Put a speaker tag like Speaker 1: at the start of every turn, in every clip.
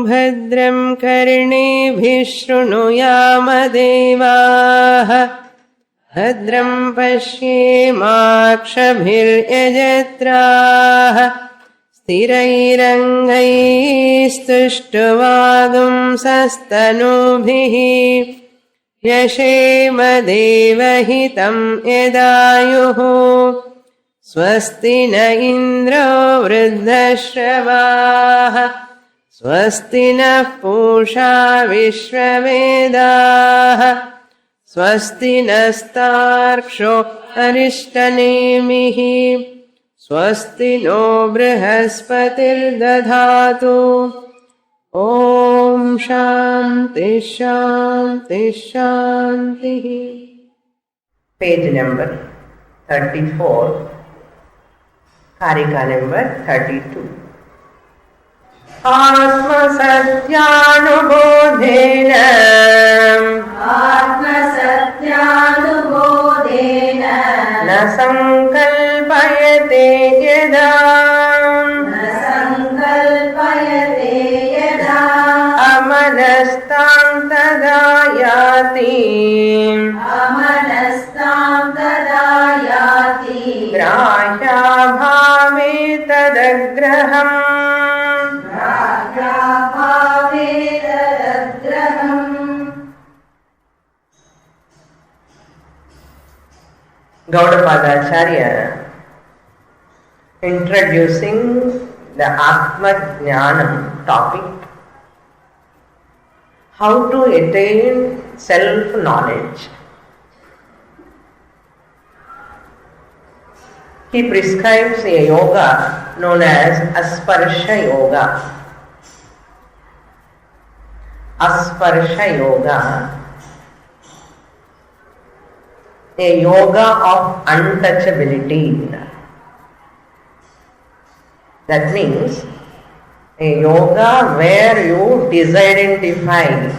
Speaker 1: भद्रं कर्णेभिः शृणुयाम देवाः भद्रं पश्येमाक्षभिर्यजत्राः स्थिरैरङ्गैस्तुष्टुवागुंसस्तनूभिः यशेम देवहितं यदायुः स्वस्ति न इन्द्रो वृद्धश्रवाः स्वस्ति नः पूषा विश्ववेदाः स्वस्ति नस्तार्क्ष्यो अरिष्टनेमिः स्वस्ति नो बृहस्पतिर्दधातु ॐ शान्ति शान्ति शान्तिः.
Speaker 2: Page number 34, Karika number 32.
Speaker 1: आत्मसत्यानुबोधेन न संकल्पयते यदा अमनस्तां तदा याति ग्राह्याभावे तदग्रहम्
Speaker 2: Gaudapadacharya introducing the Atma Jnanam topic, how to attain self-knowledge. He prescribes a yoga known as Asparsha Yoga. Asparsha Yoga, a yoga of untouchability. That means a yoga where you disidentify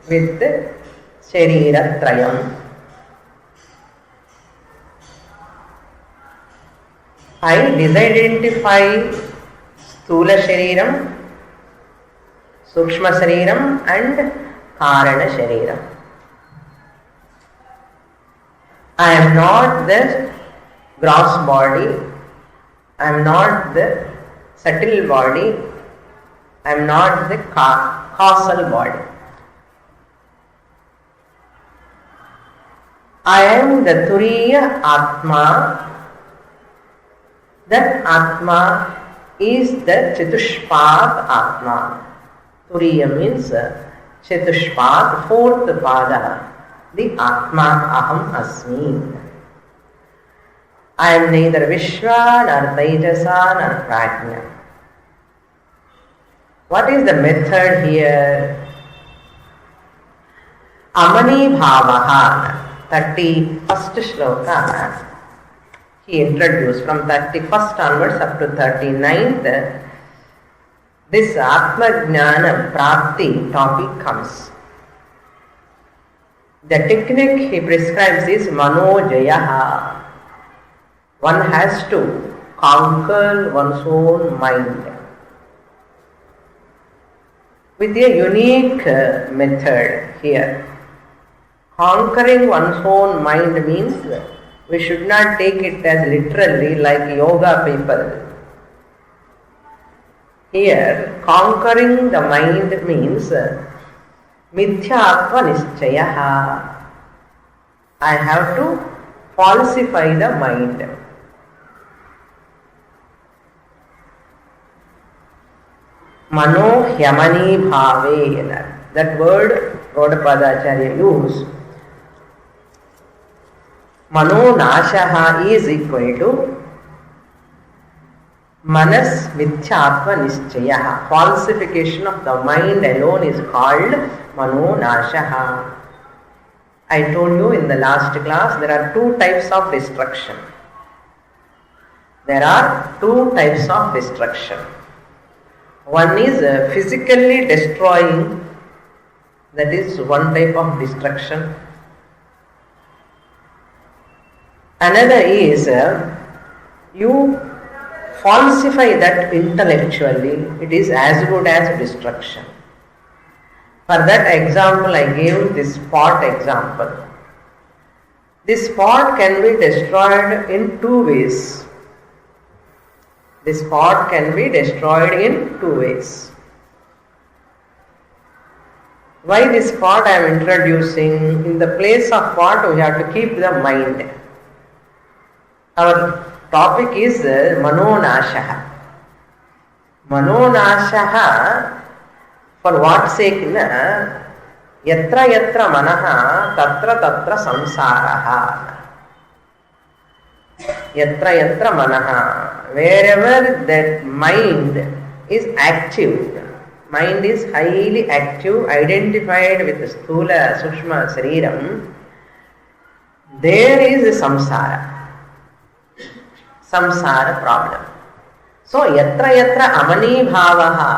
Speaker 2: with Sharira Trayam. I disidentify Sthula Shariram, Sukshma Shariram and Karana Shariram. I am not the gross body, I am not the subtle body, I am not the causal body. I am the Turiya Atma. That Atma is the Chatushpat Atma. Turiya means Chatushpat, fourth pada. The Atma Aham Asmi. I am neither Vishwa nor Tejasa nor Prajna. What is the method here? Amani Bhavaha, 31st shloka. He introduced from 31st onwards up to 39th. This Atma Jnana Prapti topic comes. The technique he prescribes is Manojayaha. One has to conquer one's own mind with a unique method here. Conquering one's own mind means we should not take it as literally like yoga people. Here, conquering the mind means Mithyaatva Nishchayaha. I have to falsify the mind. Mano Hyamani Bhavena. That word Gaudapadacharya used. Mano Nashaha is equal to Manas Mithyaatva Nishchayaha. Falsification of the mind alone is called Mano Nashaha. I told you in the last class there are two types of destruction. There are two types of destruction. One is physically destroying, that is one type of destruction. Another is you falsify that intellectually, it is as good as destruction. For that example, I gave this pot example. This pot can be destroyed in two ways. This pot can be destroyed in two ways. Why this pot I am introducing? In the place of pot we have to keep the mind. Our topic is Manonashaha. Manonashaha, for what sake? Yatra yatra manaha tatra tatra samsaraha. Yatra yatra manaha, wherever that mind is active, mind is highly active, identified with the sthula sushma sariram, there is a samsara problem. So yatra yatra amani bhavaha,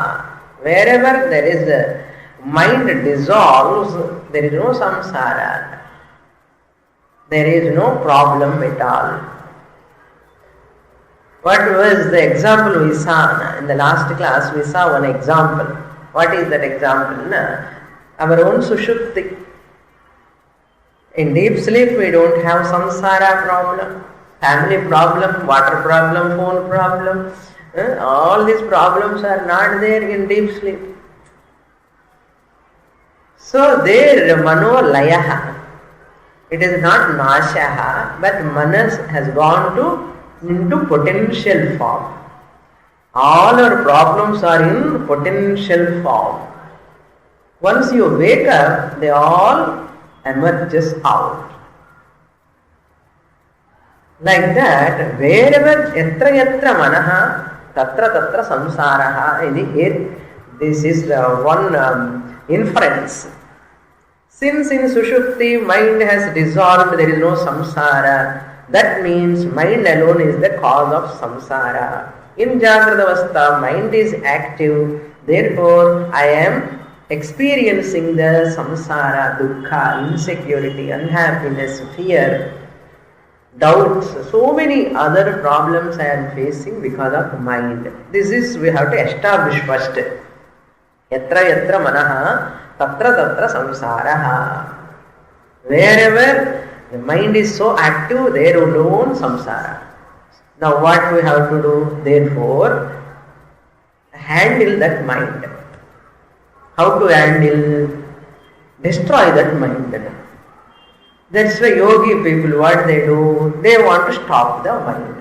Speaker 2: wherever there is a mind dissolves, there is no samsara, there is no problem at all. What was the example we saw in the last class? We saw one example. What is that example? Our own sushupti. In deep sleep we don't have samsara problem, family problem, water problem, phone problem. All these problems are not there in deep sleep. So there mano-layaha. It is not nashaha, but manas has gone into potential form. All our problems are in potential form. Once you wake up, they all emerges out. Like that, wherever yatra yatra manaha tatra tatra samsaraha, this is the one inference. Since in Sushupti mind has dissolved, there is no samsara. That means mind alone is the cause of samsara. In Jagradavastha, mind is active, therefore I am experiencing the samsara, dukkha, insecurity, unhappiness, fear, doubts, so many other problems I am facing because of mind. This is, we have to establish first. Yatra yatra manaha tatra tatra samsaraha. Wherever the mind is so active, there alone samsara. Now what we have to do? Therefore, handle that mind. How to handle? Destroy that mind. That's why yogi people, what they do? They want to stop the mind.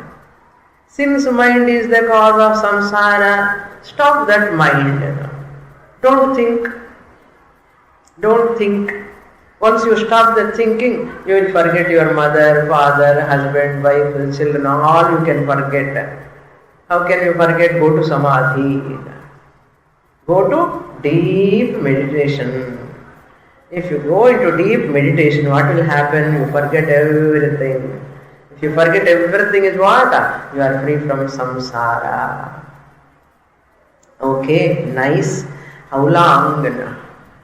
Speaker 2: Since mind is the cause of samsara, stop that mind. Don't think. Don't think. Once you stop the thinking, you will forget your mother, father, husband, wife, children, all you can forget. How can you forget? Go to samadhi. Go to deep meditation. If you go into deep meditation, what will happen? You forget everything. If you forget everything is what? You are free from samsara. Okay, nice. How long?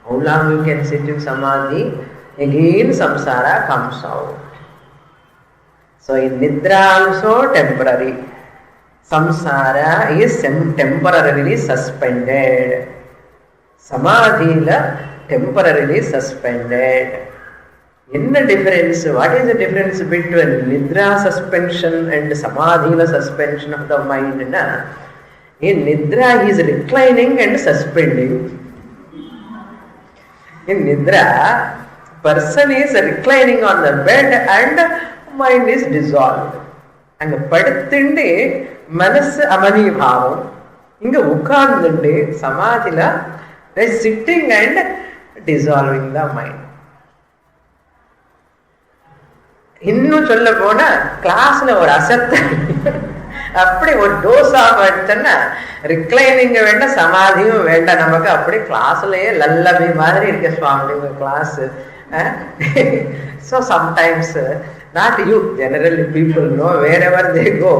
Speaker 2: How long you can sit in samadhi? Again samsara comes out. So in nidra also temporary. Samsara is temporarily suspended. Samadhi temporarily suspended. In the difference, what is the difference between nidra suspension and samadhi suspension of the mind? In nidra he is reclining and suspending. In nidra, person is reclining on the bed and mind is dissolved. And paduthinde manas amani bhavam. Inga ukandunde samadhila is sitting and dissolving the mind. இன்னும் சொல்ல போனா கிளாஸ்ல ஒரு அசத்த அப்படி ஒரு டோஸா படிச்சோன்னா reclining வேண்டாம், சமாதியும் வேண்டாம், நமக்கு அப்படி கிளாஸ்லயே லல்லபி மாதிரி இருக்க சுவாமி class. So sometimes not you, generally people know wherever they go,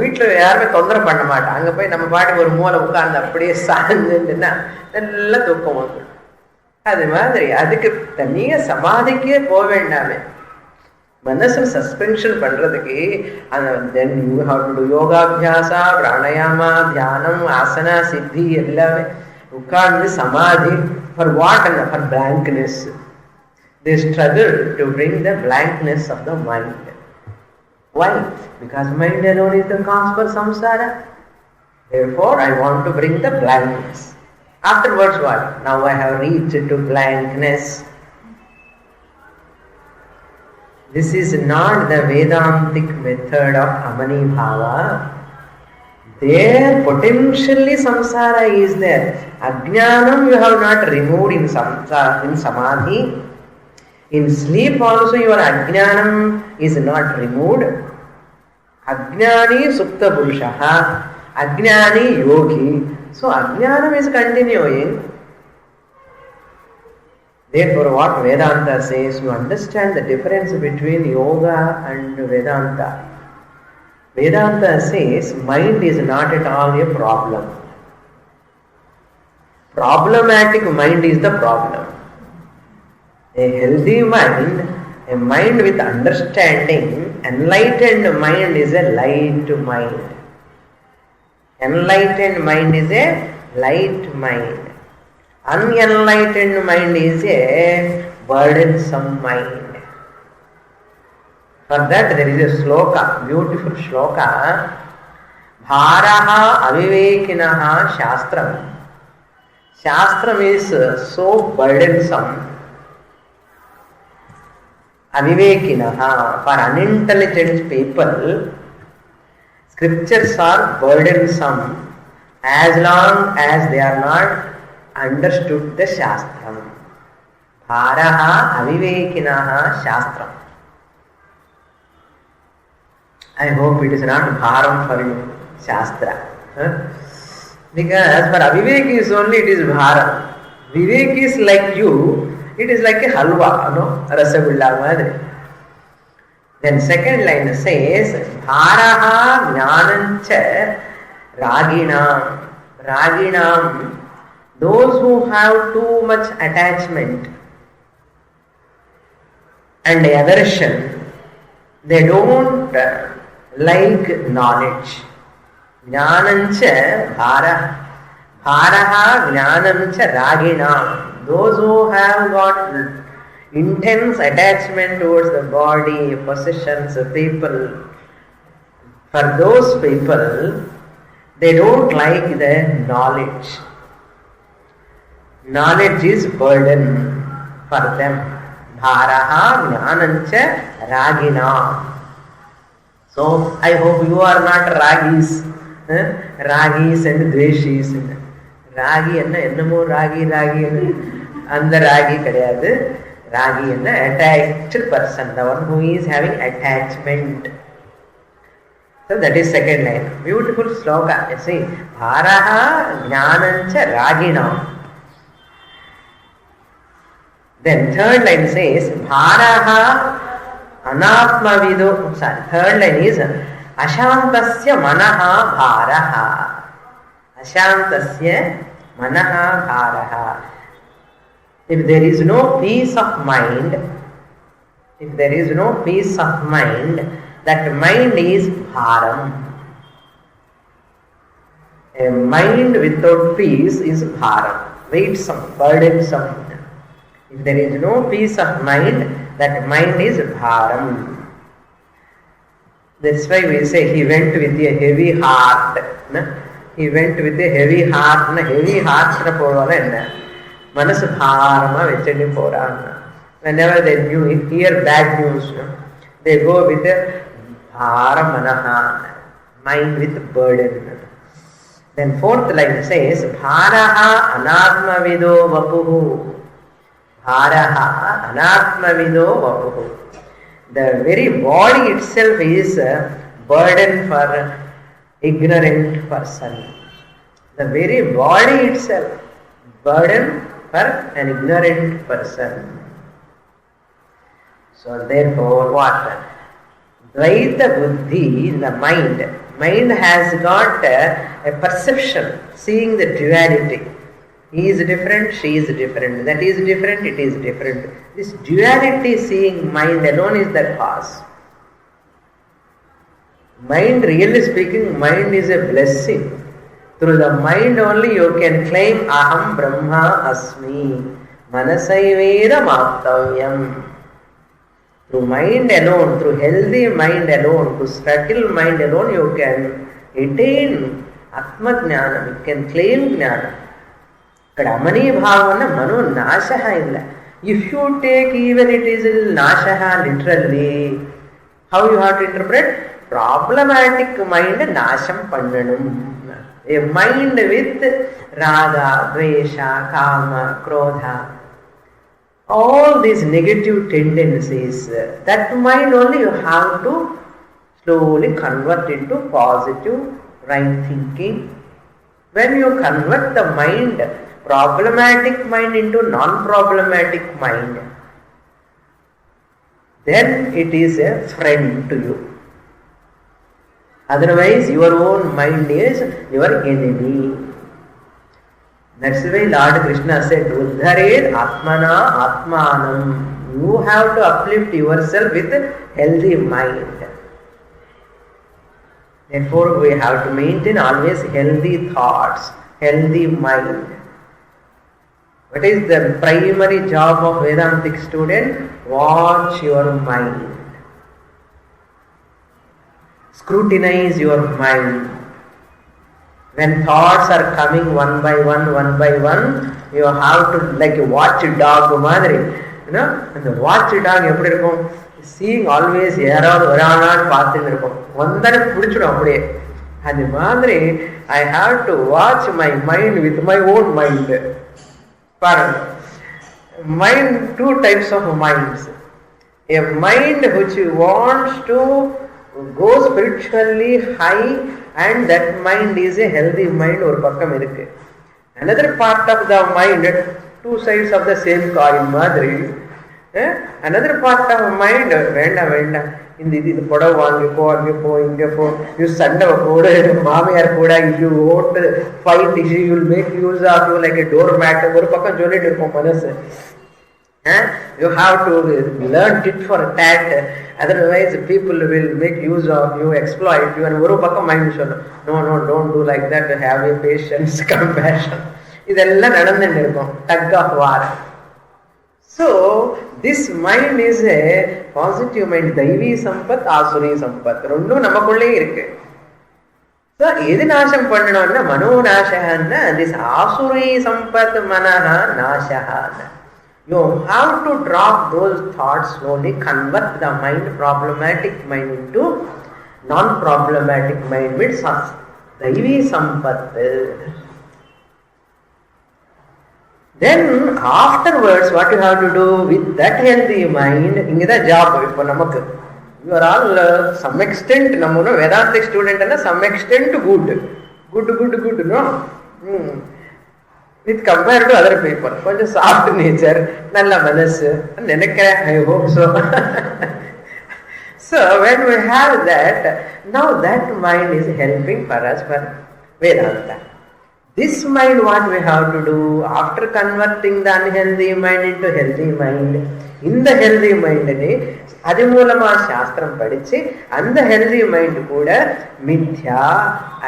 Speaker 2: வீட்டுல யாருமே தொந்தரவு பண்ண மாட்டாங்க. அங்க போய் நம்ம பாட்டுக்கு ஒரு மூளை உட்கார்ந்து அப்படியே சாஞ்சுன்னா நல்லா தூக்கம் வந்து. அது மாதிரி அதுக்கு தனியா சமாதிக்கே போக வேண்டாமே, மனசு சஸ்பென்ஷன் பண்றதுக்கு then you have to do யோகாபியாசா, pranayama, தியானம், ஆசனா, சித்தி எல்லாமே. who call this samadhi for what? For blankness. They struggle to bring the blankness of the mind. Why? Because mind alone is the cause for samsara. Therefore, I want to bring the blankness. Afterwards, what? Now I have reached to blankness. This is not the Vedantic method of Amani Bhava. There, potentially samsara is there. Ajnanam you have not removed in samadhi. In sleep also your ajnanam is not removed. Ajnani Supta Purushaha, Ajnani Yogi. So ajnanam is continuing. Therefore, what Vedanta says, you understand the difference between yoga and Vedanta. Vedanta says mind is not at all a problem. Problematic mind is the problem. A healthy mind, a mind with understanding, enlightened mind is a light mind. Enlightened mind is a light mind. Unenlightened mind is a burdensome mind. For that there is a sloka, beautiful sloka. Bharaha avivekinaha shastram. Shastram is so burdensome. Avivekinaha, for unintelligent people, scriptures are burdensome as long as they are not understood the Shastram. Bharaha avivekinaha Shastram. I hope it is not bharam for you, Shastra. Because for avivekis only it is bharam. Vivekis like you, it is like a halwa, no? Rasagulla madri. Then second line says, Bharaha jnanancha raginam. Raginam, those who have too much attachment and aversion, they don't like knowledge. Jnanancha bharaha. Bharaha jnanancha raginam. Those who have got intense attachment towards the body, possessions, people, for those people, they don't like the knowledge. Knowledge is burden for them. Bharaha jnanancha ragina. So I hope you are not ragis. Ragis and dveshis. Ragi ennamo ragi and the ragi kadayadu. Ragi is the attached person, the one who is having attachment. So that is second line. Beautiful sloka. You see, Bharaha jnanancha ragina. Then third line says, Bharaha anatmavido. Sorry, third line is Ashantasya manaha bharaha. Ashantasya manaha bharaha. If there is no peace of mind, that mind is bharam. A mind without peace is bharam, weightsome, burdensome. If there is no peace of mind, that mind is bharam. That's why we say he went with a heavy heart. He went with a heavy heart. Heavy heart. Manasu bharama vechadi poran. Whenever they hear bad news, they go with a bharamanaha, mind with burden. Then fourth line says, Bharaha anatmavido vapuhu. Bharaha anatmavido vapuhu. The very body itself is a burden for ignorant person. The very body itself, burden for an ignorant person. So therefore what? Dvaita buddhi, the mind has got a perception, seeing the duality. He is different, she is different, that is different, it is different. This duality seeing mind alone is the cause. Mind, really speaking, mind is a blessing. Through the mind only you can claim Aham Brahma Asmi. Manasaivedam Aptavyam. Through mind alone, through healthy mind alone, through subtle mind alone, you can attain Atma Jnanam, you can claim Jnanam. Amani Bhavana Mano Nashaha illa. If you take even it is Nashaha literally, how you have to interpret? Problematic mind Nasham Pandanum. A mind with Raga, Dvesha, Kama, Krodha, all these negative tendencies, that mind only you have to slowly convert into positive, right thinking. When you convert the mind, problematic mind into non-problematic mind, then it is a friend to you. Otherwise, your own mind is your enemy. That's why Lord Krishna said, Uddharet Atmana Atmanam. You have to uplift yourself with a healthy mind. Therefore, we have to maintain always healthy thoughts, healthy mind. What is the primary job of Vedantic student? Watch your mind. Scrutinize your mind. When thoughts are coming one by one, you have to like a watchdog madri. You know, and the watchdog eppadi irukum? Seeing always yaravadu varana paathu irukum. Vandana pudichidum appadiye. Adu madri I have to watch my mind with my own mind. Mind, two types of minds. A mind which wants to go spiritually high, and that mind is a healthy mind or pakkam irukku. Another part of the mind, two sides of the same coin madri. Another part of mind, venda இது புடவை வாங்கிப்போ அங்கே போ இங்கே போ you சண்டை போடு மாமியார் கூட you ought fight you will make use of you like a doormat ஒரு பக்கம் சொல்லிட்டு இருப்போம் மனசு. You have to learn tit for tat, otherwise people will make use of you, exploit you. And oru pakkam mind sollu, no, don't do like that, have a patience, compassion. Idella nadandundu irukum, tug of war. So this mind is a positive mind. Daivi sampat, asuri sampat rendu namakulle irukku. So edu nasham pannanomna mano nashaha, this asuri sampat manaha nashaha. You have to drop those thoughts slowly, convert the mind, problematic mind into non-problematic mind with Daivi Sampat. Then afterwards, what you have to do with that healthy mind, inga the job for namakku. You are all some extent, namuna Vedantic student and some extent good, no? With compared to other people, கொஞ்சம் soft nature, நல்ல மனசு நினைக்கிறேன், I hope so. So when we have that, now that mind is helping for us for Vedanta. This mind, what we have to do after converting the unhealthy mind into healthy mind, in the healthy mind adi moolama shastram padichi and the healthy mind kuda mithya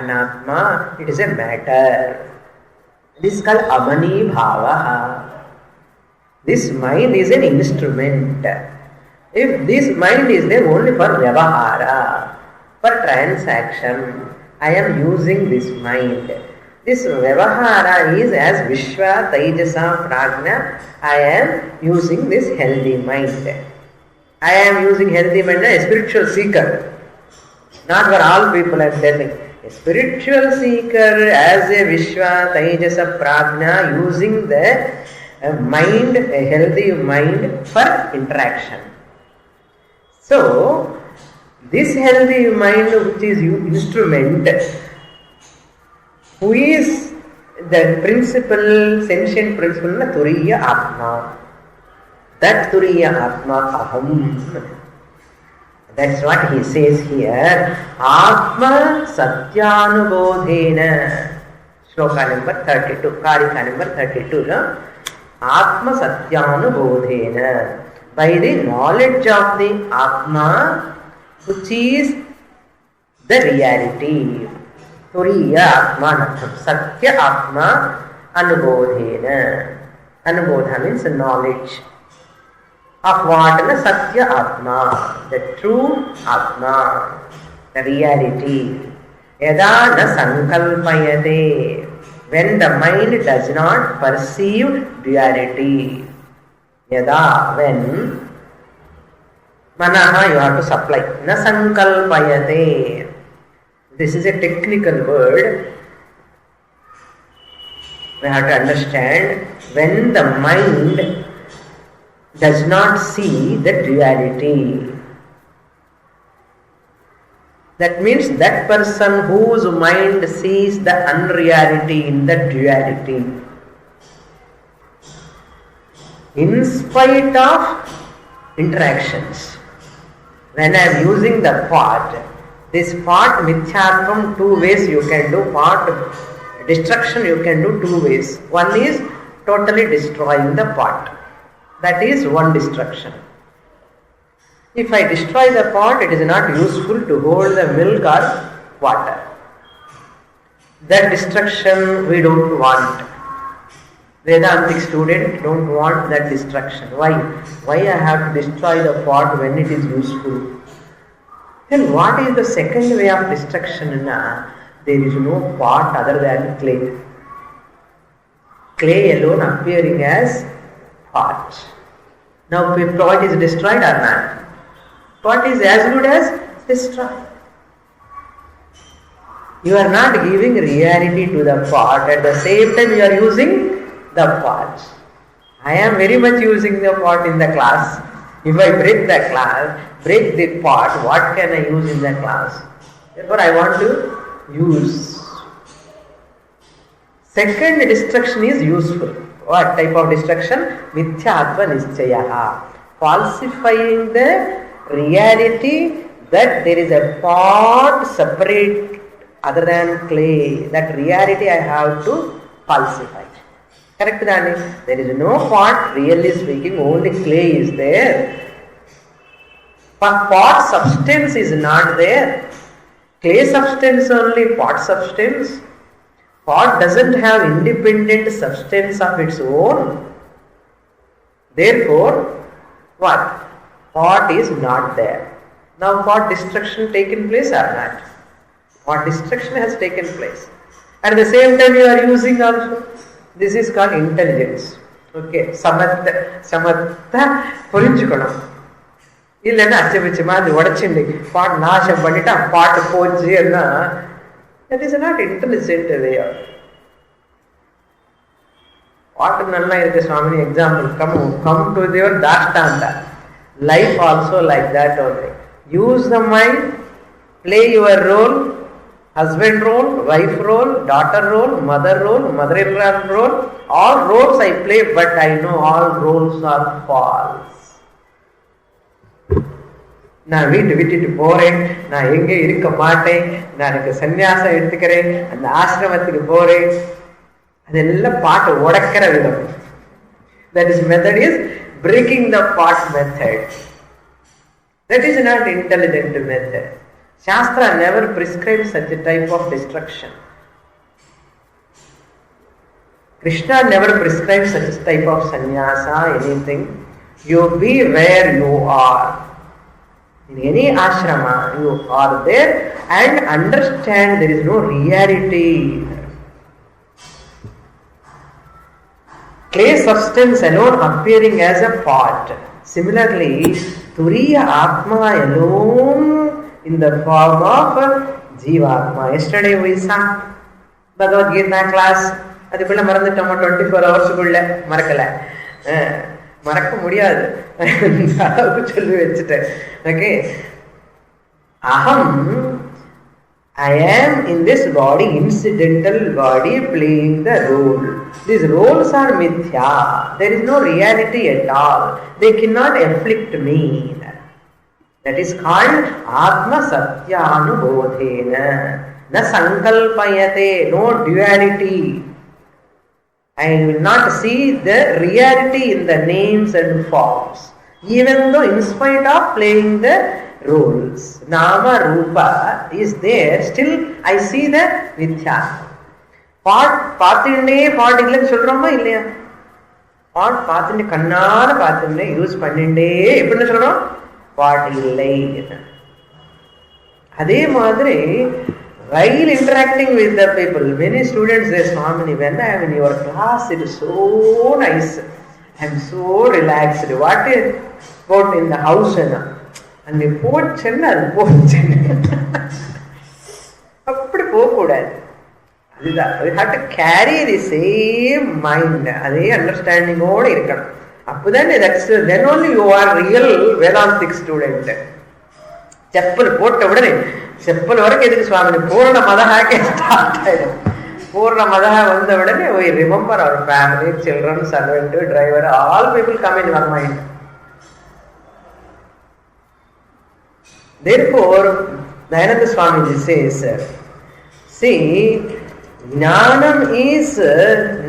Speaker 2: anatma, it is a matter. This is called amani bhavaha. This mind is an instrument. If this mind is there only for vyavahara, for transaction, I am using this mind. This vyavahara is as Vishwa, Taijasa, Prajna. I am using this healthy mind. I am using healthy mind, a spiritual seeker. Not for all people I am telling. A spiritual seeker as a Vishwa, Taijasa, Prajna, using the mind, a healthy mind for interaction. So, this healthy mind which is instrument, who is the principle, sentient principle, Turiya Atma. That Turiya Atma Aham. That's what he says here. Atma Satyanubodhena. Shloka number 32. Karika number 32. No? Atma Satyanubodhena. By the knowledge of the Atma, which is the reality. Turiya Atma Natham. Satya Atma Anubodhena. Anubodha means knowledge. Of what? Na Satya Atma. The true Atma. The reality. Yada na sankalpayate. When the mind does not perceive duality. Yada, when. Manaha, you have to supply. Na sankalpayate. This is a technical word. We have to understand when the mind does not see the duality. That means that person whose mind sees the unreality in the duality. In spite of interactions. When I am using the pot, this pot mithyatvam, two ways you can do. Pot destruction you can do two ways. One is totally destroying the pot. That is one destruction. If I destroy the pot, it is not useful to hold the milk or water. That destruction we don't want. Vedantic student don't want that destruction. Why? Why I have to destroy the pot when it is useful? Then what is the second way of destruction? There is no pot other than clay. Clay alone appearing as pot. Now pot is destroyed or not? Pot is as good as destroyed. You are not giving reality to the pot. At the same time you are using the pot. I am very much using the pot in the class. If I break the pot, what can I use in the class? Therefore I want to use. Second destruction is useful. What type of destruction? Mithyatva nischayaha. Falsifying the reality that there is a pot separate other than clay. That reality I have to falsify. Correct, Dani? There is no pot, really speaking, only clay is there. But pot substance is not there. Clay substance only, pot substance. Pot doesn't have independent substance of its own. Therefore, what? Pot is not there. Now pot destruction taken place or not? Pot destruction has taken place. At the same time you are using also. This is called intelligence. Okay. Samatha புரிஞ்சுக்கணும். இல்லைன்னா அச்சபிச்சமா அது உடைச்சுண்டு பாட்டு நாசம் பண்ணிட்டு பாட்டு போச்சுன்னா that is not intelligent way of. பாட்டு நல்லா இருக்கு Swamini example. Come to your Dashtanta. Life also like that only. Use the mind, play your role, husband role, wife role, daughter role, mother-in-law role. All roles I play, but I know all roles are false. நான் வீட்டு விட்டுட்டு போறேன், நான் எங்கே இருக்க மாட்டேன், நான் எனக்கு சன்னியாசம் எடுத்துக்கிறேன், அந்த ஆசிரமத்துக்கு போறேன், அதெல்லாம் பாட்டு உடைக்கிற விதம். That is method is breaking the pot method. That is not intelligent method. Shastra never prescribes such a type of destruction. Krishna never prescribes such a type of sannyasa, anything. You be where you are. In any ashrama, you are there and understand there is no reality. Clay substance alone appearing as a pot. Similarly, Turiya Atma alone in the form of Jivatma. Yesterday we saw Bhagavad Gita class. அதுக்குள்ள மறந்துட்டோமா 24 ஹவர்ஸுக்குள்ள மறக்கல, மறக்க முடியாது, அளவுக்கு சொல்லி வச்சுட்டேன். Okay, அகம் I am in this body, incidental body, playing the role. These roles are mithya. There is no reality at all. They cannot afflict me. That is called Atma Satyanubodhena. Na sankalpayate, no duality. I will not see the reality in the names and forms. Even though in spite of playing the roles. Nama Rupa is there, still I see the Mithya. Part Pathinde, part Illan Sulrama Ilya. Part Pathinde Kannana Pathinde, use Pandinde, Ipuna Sulrama, part Illai. Adhe Madre, while interacting with the people, many students say, Swamini, when I am in your class, it is so nice. I am so relaxed. What is about in the house? And the poor chenna, we have to carry the same mind, the understanding. Then only you are real Vedantic student. Chappal put over Chappal work is Swamini, Purna Madaha started. Purna Madaha, we remember our family, children, servant, driver, all people come in our mind. Therefore, Dayananda Swamiji says, see, Jnanam is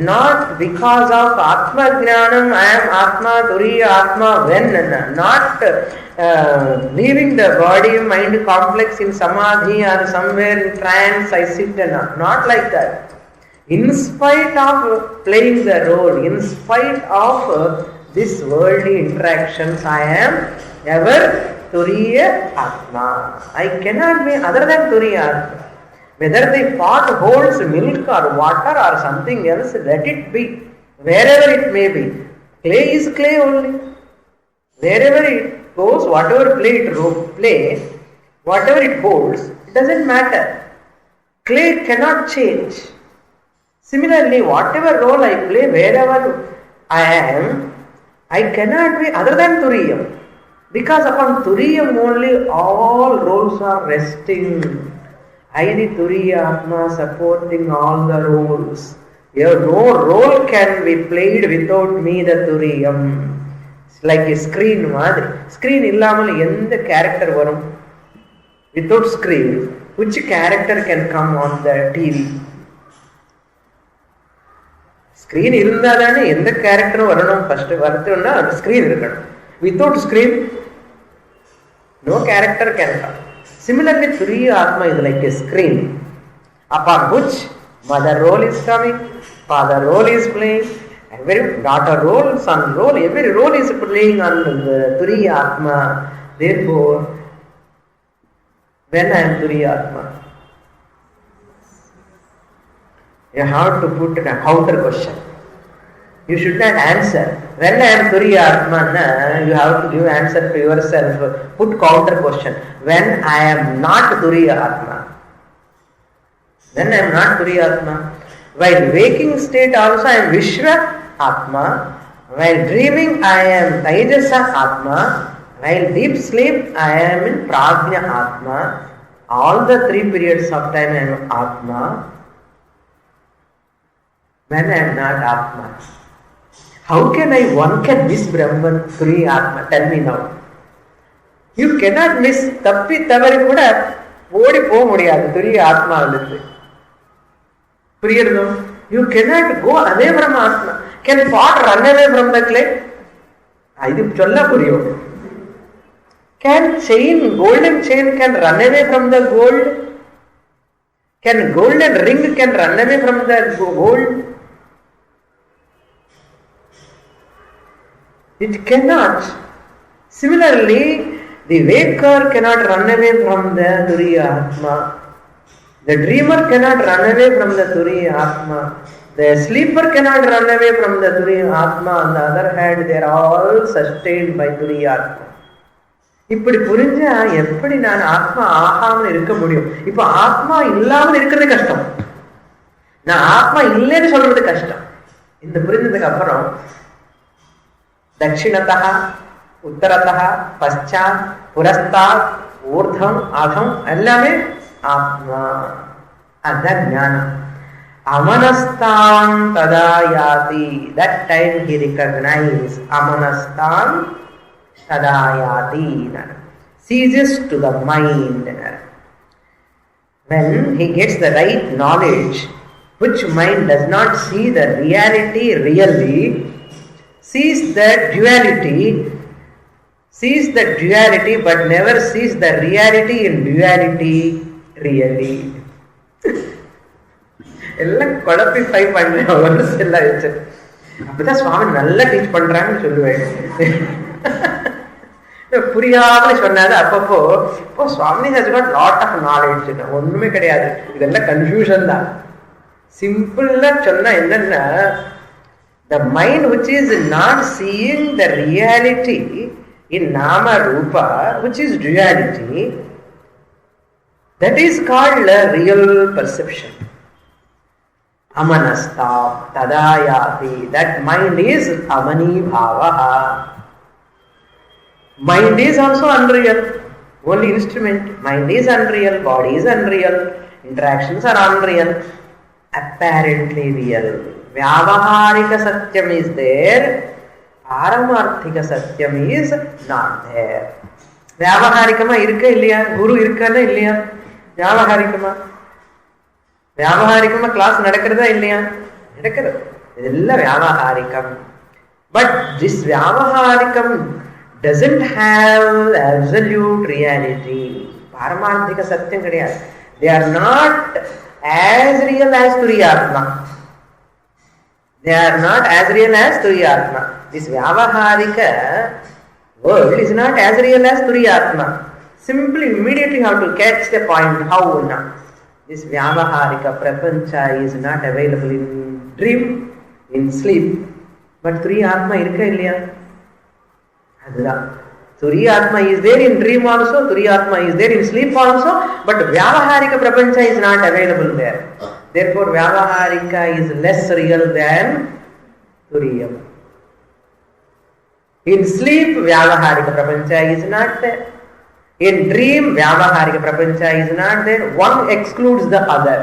Speaker 2: not because of Atma Jnanam, I am Atma, Turiya Atma, when not leaving the body mind complex in Samadhi or somewhere in trance, I sit and not like that. In spite of playing the role, in spite of this worldly interactions, I am ever Turiya Atma. I cannot be other than Turiya Atma. Whether the pot holds milk or water or something else, let it be. Wherever it may be. Clay is clay only. Wherever it goes, whatever play, whatever it holds, it doesn't matter. Clay cannot change. Similarly, whatever role I play, wherever I am, I cannot be other than Turiyam. Because upon Turiyam only all roles are resting. I, the Turiya Atma, supporting all the roles. No role can be played without me, the Turiyam. It's like a screen madri. Screen illamal endha character varum. Without screen, which character can come on the TV? Screen irundadane endha character varanum first varthuna screen irukadum. Without screen, no character can come. Similarly, Turiya Atma is like a screen upon which mother role is coming, father role is playing, every daughter role, son role, every role is playing on the Turiya Atma. Therefore, when I am Turiya Atma, you have to put a counter question. You should not answer. When I am Turiya Atma, you have to give answer to yourself. Put counter question. When I am not Turiya Atma. When I am not Turiya Atma. While waking state also I am Vishwa Atma. While dreaming I am Taijasa Atma. While deep sleep I am in Prajna Atma. All the 3 periods of time I am Atma. When I am not Atma. How can one can miss Brahman, Turiya Atma? Tell me now. You cannot miss Tappi Tavari Kuda, Odi Po Mudiyadu, Turiya Atma. You cannot go away from Atma. Can pot run away from the clay? Idu Cholla Puriyo. Can chain, golden chain can run away from the gold? Can golden ring can run away from the gold? It cannot. Similarly, the waker cannot run away from the Turiya Atma. The dreamer cannot run away from the Turiya Atma. The sleeper cannot run away from the Turiya Atma. On the other hand, they are all sustained by Turiya Atma. இப்படி புரிஞ்சா எப்படி நான் ஆத்மா ஆகாமல் இருக்க முடியும்? இப்ப ஆத்மா இல்லாமல் இருக்கிறது கஷ்டம், நான் ஆத்மா இல்லைன்னு சொல்றது கஷ்டம். இந்த புரிஞ்சதுக்கு அப்புறம் தட்சிணதா உத்தரதா பశ్చాத் புரஸ்தாத் ஊர்தம் அதம் எல்லாமே ஆத்மா. அதுதான் ஞானம். அமனஸ்தான் ததா யாதி. That time he recognizes அமனஸ்தான் ததா யாதி. Ceases to the mind. When he gets the right knowledge, which mind does not see the reality really, sees the duality, sees the duality but never sees the reality in duality really. எல்லாம் குழப்பி five பண்ண ஒரு செல்ல வச்சு அப்பதான் சுவாமி நல்லா teach பண்றாங்கன்னு சொல்லுவேன். புரியாமல் சொன்னாரு அப்பப்போ இப்போ சுவாமி has got lot of knowledge. ஒண்ணுமே கிடையாது, இதெல்லாம் கன்ஃபியூஷன் தான். சிம்பிளா சொன்னா என்னன்னா, the mind which is not seeing the reality in nama rupa, which is duality, that is called real perception. Amanasta tadayati, that mind is amani bhavaha. Mind is also unreal, only instrument. Mind is unreal, body is unreal, interactions are unreal, apparently real. Vyavaharika satyam is there, paramarthika satyam is not there. Vyavaharikama irukka illaya, guru irukana illaya, vyavaharikama vyavaharikama class nadakradha illaya, nadakradhu, idella vyavaharikam. But this vyavaharikam doesn't have absolute reality. Paramarthika satyam kadiyadu. They are not as real as turiyatma. They are not as real as turiyatma. This vyavaharika world is not as real as turiyatma. Simply immediately have to catch the point. How now? This vyavaharika prapancha is not available in dream, in sleep. But turiyatma irukka illaya? Adha. Turiyatma is there in dream also, turiyatma is there in sleep also, but vyavaharika prapancha is not available there. Therefore, vyavaharika is less real than turiyam. In sleep, vyavaharika prapancha is not there. In dream, vyavaharika prapancha is not there. One excludes the other.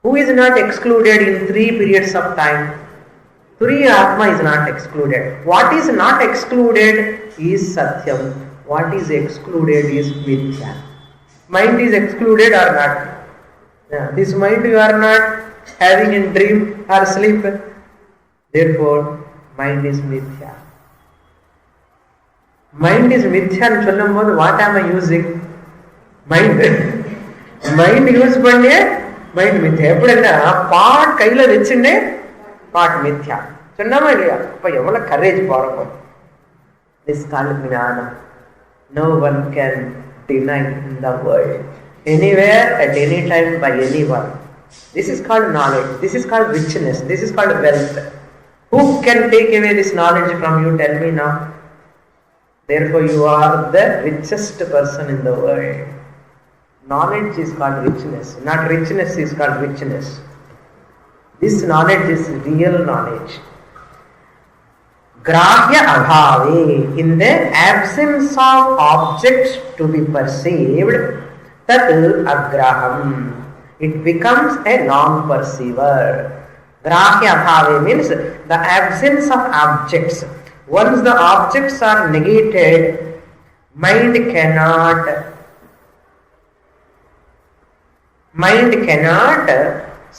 Speaker 2: Who is not excluded in 3 periods of time? Turiya Atma is not excluded. What is not excluded is Satyam. What is excluded is Mithya. Mind is excluded or not? Yeah, this mind you are not having in dream or sleep. Therefore, mind is Mithya. Mind is Mithya and சொல்லும்போது what am I using? Mind. Mind use பண்ணே mind Mithya. எப்படின்னா பாட் கையில வச்சுன்னே பாட் மித்யா சொன்னாமா இல்லையா? அப்ப எவ்வளவு courage பாருங்க. This called jnana. No one can deny in the world, anywhere, at any time, by anyone. This is called knowledge. This is called richness. This is called wealth. Who can take away this knowledge from you? Tell me now. Therefore, you are the richest person in the world. Knowledge is called richness. Not richness is called richness. This knowledge is real knowledge. Grahya abhave, in the absence of objects to be perceived, tat agraham, it becomes a non-perceiver. Grahya abhave means the absence of objects. Once the objects are negated, mind cannot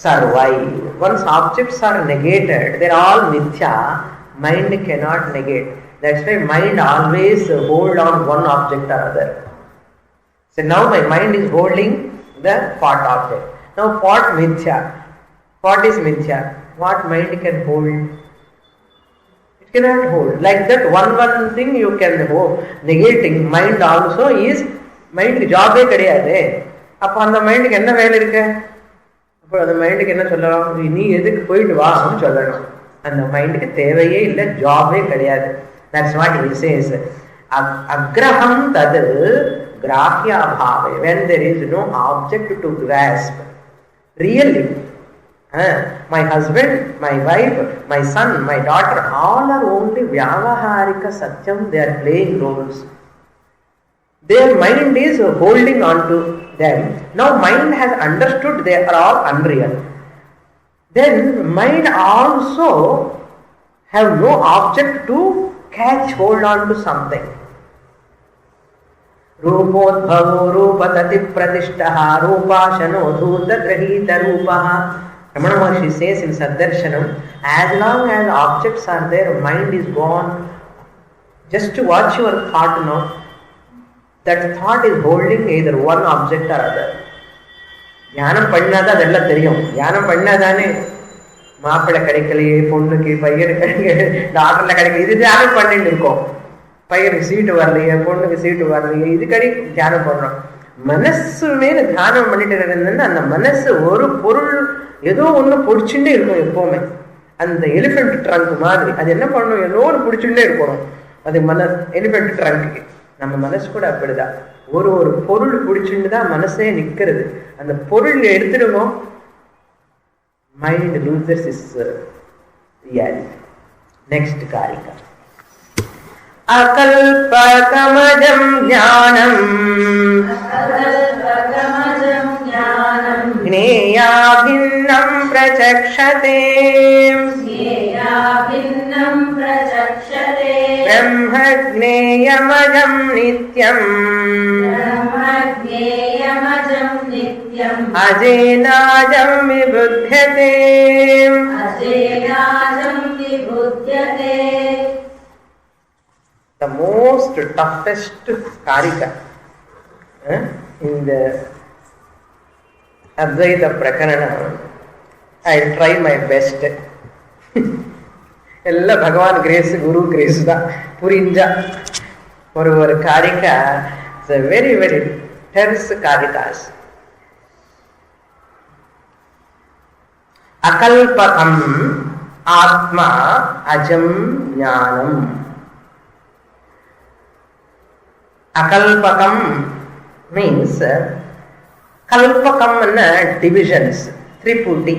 Speaker 2: survive. Once objects are negated, they are all mithya, mind cannot negate. That's why mind always hold on one object or other. So now my mind is holding the pot object. Now pot mithya. Pot is mithya. What mind can hold? It cannot hold. Like that one thing you can hold. Negating mind also is mind job கிடையாது. அப்போ அந்த மைண்டுக்கு என்ன வேலை இருக்கு? அப்போ அந்த மைண்டுக்கு என்ன சொல்லலாம்? நீ எதுக்கு போயிட்டு வான்னு சொல்லணும். அந்த மைண்டுக்கு தேவையே இல்லை, ஜாபே கிடையாது. That's what he says. Agraham tad grahya bhave, when there is no object to grasp. Really, my husband, my wife, my son, my daughter, all are only vyavaharika satyam. They are playing roles. Their mind is holding on to them. Now mind has understood they are all unreal. Then mind also have no object to catch hold on to something. Rupodbhavo rupatati pratishtaha rupashano dhūta grahita rupaha. Ramana Maharshi says in Saddarshanam, as long as objects are there, mind is gone. just to watch your thought now. That thought is holding either one object or other. தியானம் பண்ணாதான் அதெல்லாம் தெரியும். தியானம் பண்ணாதானே மாப்பிள்ளை கிடைக்கலையே, பொண்ணுக்கு பையனு கிடைக்கல, டாக்டர்ல கிடைக்கல, இது தியானம் பண்ணிட்டு இருக்கோம். பையனுக்கு சீட்டு வரலையே, பொண்ணுக்கு சீட்டு வரலையே, இது தியானம் பண்றோம். மனசு மேல தியானம் பண்ணிட்டு இருந்ததுன்னா அந்த மனசு ஒரு பொருள் ஏதோ ஒண்ணு பிடிச்சுட்டே இருக்கும் எப்பவுமே. அந்த எலிபென்ட் ட்ரங்க் மாதிரி அது என்ன பண்ணணும், ஏதோ ஒன்று பிடிச்சுட்டே இருக்கணும். அது எலிபென்ட் ட்ரங்க்கு நம்ம மனசு கூட அப்படிதான். ஒரு பொருள் பிடிச்சுட்டு தான் மனசே நிக்கிறது. அந்த பொருள் எடுத்துடுவோம், mind losers is reality. Next காரிகா. அகல்பகமஜம் ஞானம் ஞேயாபின்னம் பிரசக்ஷதே பிரம்ம ஞேயமஜம் நித்யம் அஜேனாஜம் விபுத்யதே. The most toughest karika in the Advaita Prakarana. I'll try my best. Ella Bhagavan grace, Guru grace da Purinja. ஒரு karika is a very very terse karikas. Akalpakam Atma Ajam Jnanam. Akalpakam means kalpakam divisions, triputi.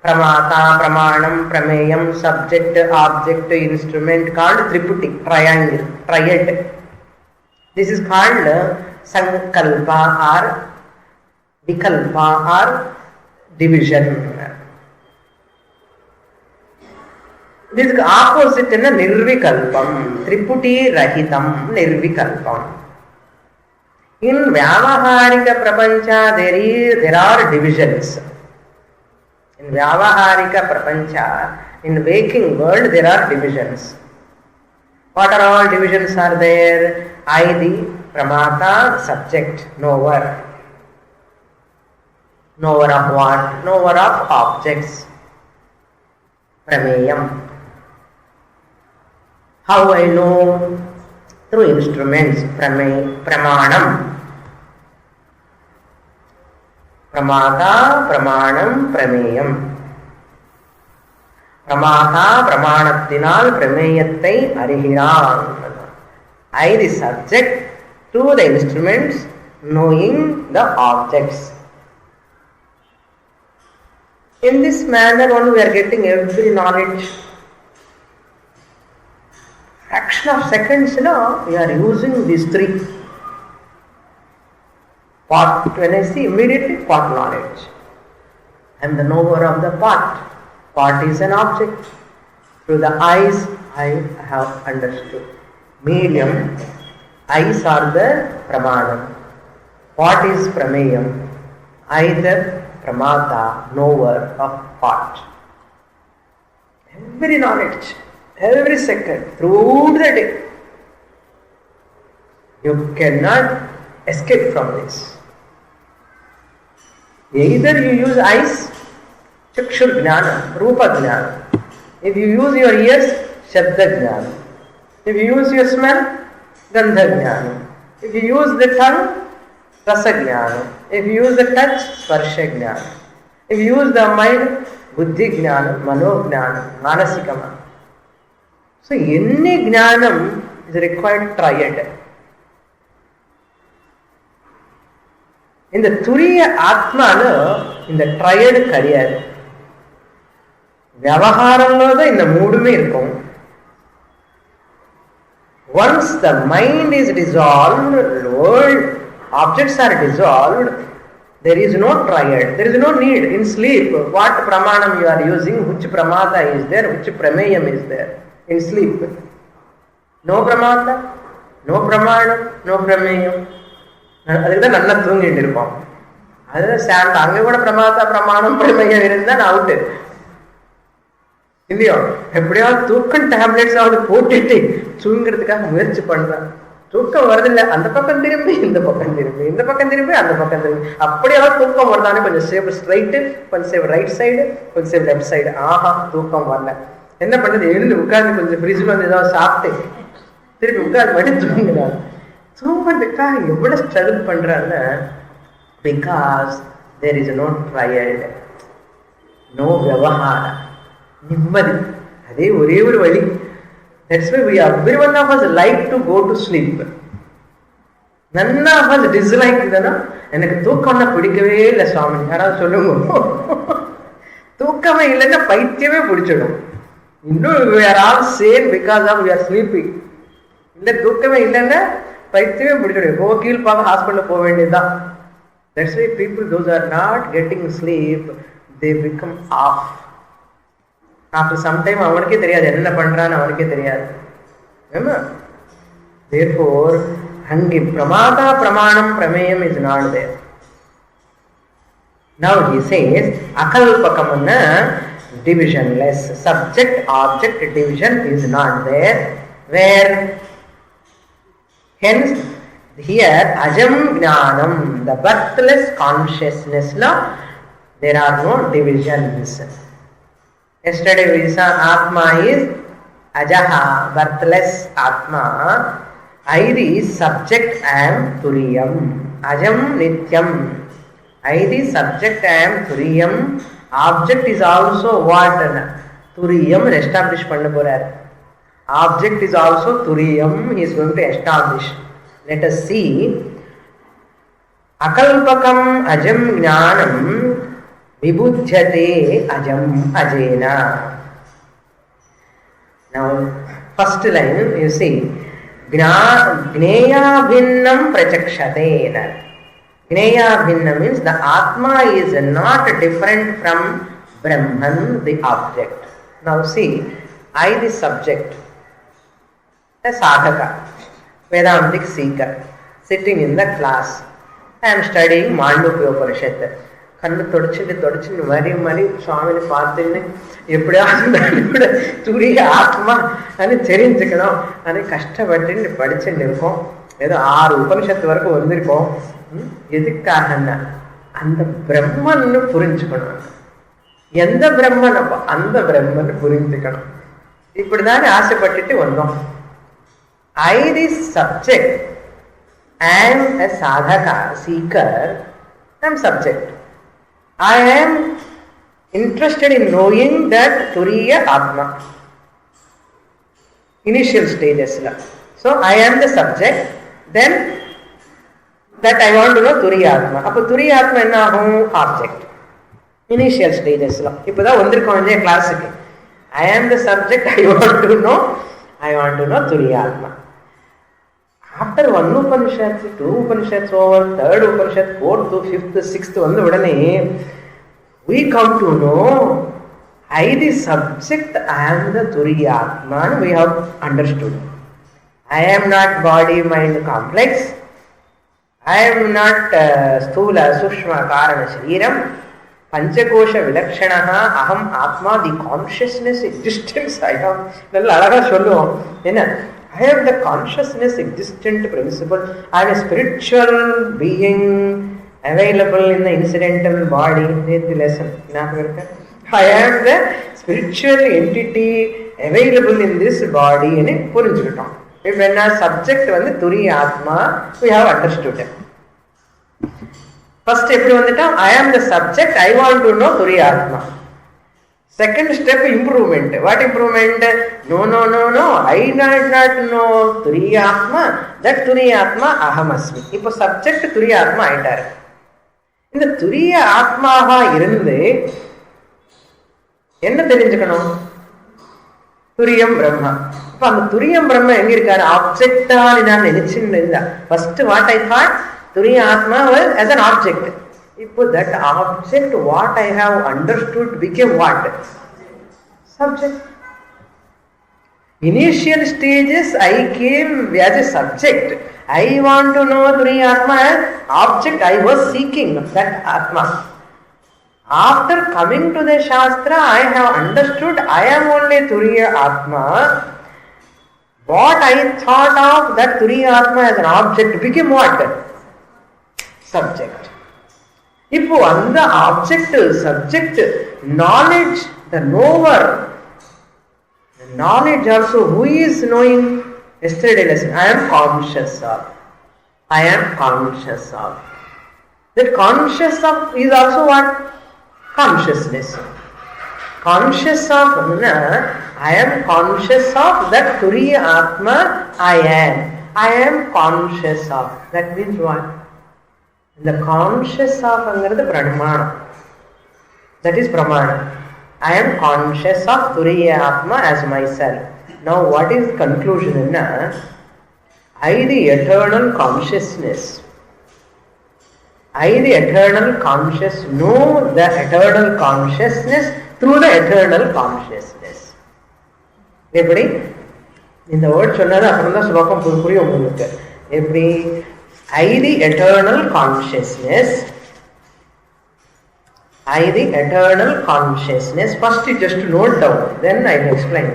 Speaker 2: Pramata, pramanam, prameyam, subject, object, instrument, called triputi, triangle, triad. This is called sankalpa or vikalpa or division. This is opposite in nirvikalpam, triputi rahitam, nirvikalpam. In Vyavaharika Prapancha there are divisions. In Vyavaharika Prapancha, in waking world there are divisions. What are all divisions are there? I, the Pramata, subject, knower. Knower of what? Knower of objects. Prameyam. How I know? Through instruments. Pramanam. Pramata, pramanam, prameyam. Pramata, pramanathinal, prameyathai arihiran. I, the subject, through the instruments, knowing the objects. In this manner only we are getting every knowledge. Fraction of seconds, we are using these three. Part, when I see immediately, part knowledge. I am the knower of the part. Part is an object. Through the eyes, I have understood. Medium, eyes are the pramanam. Part is prameyam. Either pramata, knower of part. Every knowledge, every second, throughout the day. You cannot escape from this. Either you use eyes, chakshur jnana, rupa jnana. If you use your ears, shabda jnana. If you use your smell, gandha jnana. If you use the tongue, rasa jnana. If you use the touch, sparsha jnana. If you use the mind, buddhi jnana, mano jnana, manasikama. So any jnanam is required triad. இந்த துரிய ஆத்மால இந்த triad கிடையாது. விவகாரம்ல தான் இந்த மூடுமே இருக்கும். Once the mind is dissolved, world objects are dissolved, there is no triad, there is no need. In sleep, what pramanam you are using, which pramata is there, which prameyam is there? In sleep, no pramata, no pramanam, no prameyam. அதுக்குதான் நல்லா தூங்கிட்டு இருப்போம். அதுதான் sand. அங்கே கூட பிரமாதா பிரமாணம் பிரமையம் இருந்தா நான் அவுட்டு. இல்லையோ? எப்படியாவது தூக்கம் டேப்லெட்ஸ் ஆவது போட்டுட்டு தூங்குறதுக்காக முயற்சி பண்றான். தூக்கம் வருதில்ல, அந்த பக்கம் திரும்பி இந்த பக்கம் திரும்பி, இந்த பக்கம் திரும்பி அந்த பக்கம் திரும்பி, அப்படியாவது தூக்கம் வருதானே. கொஞ்சம் சேவ் ஸ்ட்ரைட்டு, கொஞ்சம் சேவ் ரைட் சைடு, கொஞ்சம் சேவ் லெஃப்ட் சைடு. ஆஹா, தூக்கம் வரல. என்ன பண்றது? எழுந்து உட்கார்ந்து கொஞ்சம் ஃப்ரிட்ஜில் வந்து ஏதாவது சாப்பிட்டு திருப்பி உட்கார்ந்து மட்டும் தூங்குறாங்க. தூங்குறதுக்காக எவ்வளவு ஸ்ட்ரகிள் பண்றாங்க. Because there is no trial, no விவகார, நிம்மதி. அதே ஒரே ஒரு வழி. That's why every one of us like to go to sleep. None of us dislike இதனா. எனக்கு தூக்கம்னா பிடிக்கவே இல்லை சுவாமி, யாராவது சொல்லுங்க. தூக்கமே இல்லைன்னா பைத்தியமே பிடிச்சிடும். இன்னும் we are all sane because of we are sleeping. இல்லை தூக்கமே இல்லைன்னா பைத்தியமே பிடிச்சிடும். இப்போ கீழ்பாக ஹாஸ்பிட்டல் போக வேண்டியதுதான். That's why people, those are not getting sleep, they become off. After some time அவனுக்கே தெரியாது என்ன பண்றான்னு, அவனுக்கே தெரியாது. Therefore அங்கே பிரமாதா பிரமாணம் பிரமேயம் is not there. Now he says akalpakamana divisionless, subject object division is not there, where hence here ajam jnanam, the birthless consciousness, there are no divisions. Yesterday we saw Atma is Ajaha, birthless Atma. I is subject, I am Turiyam. Ajam Nityam. I is subject, I am Turiyam. Object is also what? Turiyam establish panna porar. Object is also Turiyam, he is going to establish. Let us see. Akalpakam ajam jnanam vibhujyate ajam ajena. Now first line you see, gneya bhinnam prachakshate. Gneya bhinna means the Atma is not different from Brahman, the object. Now see, I the subject, a sadhaka, Vedantic seeker, sitting in the class. I am studying Mandukyopanishad. கண்ணு தொடச்சுட்டு மறி சுவாமிని பார்த்துன்னு எப்படியாவது துரிய ஆத்மா అని தெரிஞ்சுக்கணும் అని கஷ்டப்பட்டு படிச்சுட்டு இருக்கோம். ஏதோ 6 உபனிஷத்து வரைக்கும் வந்திருக்கோம். எதுக்காகன்னா அந்த பிரம்மன்னு புரிஞ்சுக்கணும். எந்த பிரம்மன்? அப்போ அந்த பிரம்மன் புரிஞ்சுக்கணும். இப்படிதானே ஆசைப்பட்டுட்டு வந்தோம். ஐ திஸ் சப்ஜெக்ட், ஐ ஆம் எ சாதகா, சீக்கர், ஐ ஆம் subject. I am interested in knowing that Turiya Atma. Initial stages. So I am the subject, then that I want to know Turiya Atma. Appo Turiya Atma enna agum? Object. Initial stages. Ipoda vandirkom indha class ku. I am the subject, I want to know Turiya Atma. After 1 Upanishad, 2 Upanishads over, 3rd Upanishad, 4th, 5th, 6th vandu udane we come to know I the subject, I am the Turiya Atma, we have understood. I am not body mind complex, I am not sthula sushma karana shariram, panchakosha vilakshanaha, aham atma, the consciousness existence I have. Nalla alaga solluvom enna, I am the consciousness existent principle. I am a spiritual being available in the incidental body. The lesson. I am the spiritual entity available in this body. If when our subject was Turiya Atma, we have understood it. First step, I am the subject, I want to know Turiya Atma. Second step, improvement. What improvement? No. I not know Turiya Atma. That Turiya Atma aham asmi. Ipo subject Turiya Atma aitar. In the Turiya Atma irunde enna therinjukkanum? Turiyam Brahma. Appo and Turiyam Brahma enga irukara? Object ah naan nenichindilla. First what I thought, Turiya Atma was as an object. If that object, what I have understood, became what? Subject. Initial stages, I came as a subject. I want to know Turiya Atma as object. I was seeking that Atma. After coming to the Shastra, I have understood I am only Turiya Atma. What I thought of that Turiya Atma as an object became what? Subject. If on the object, subject, knowledge, the knower, the knowledge also, who is knowing? Yesterday lesson, I am conscious of. I am conscious of. That conscious of is also what? Consciousness. Conscious of, I am conscious of that Turiya Atma I am. I am conscious of. That means what? The conscious of the Pramana. That is Pramana. I am conscious of Turiya Atma as myself. Now what is conclusion? I the eternal consciousness. I the eternal conscious know the eternal consciousness through the eternal consciousness. எப்படி இந்த word சொன்னது அப்புறம் தான் ஸ்லோகம் புரியும் உங்களுக்கு. எப்படி I the eternal consciousness. I the eternal consciousness. First you just note down, then I will explain.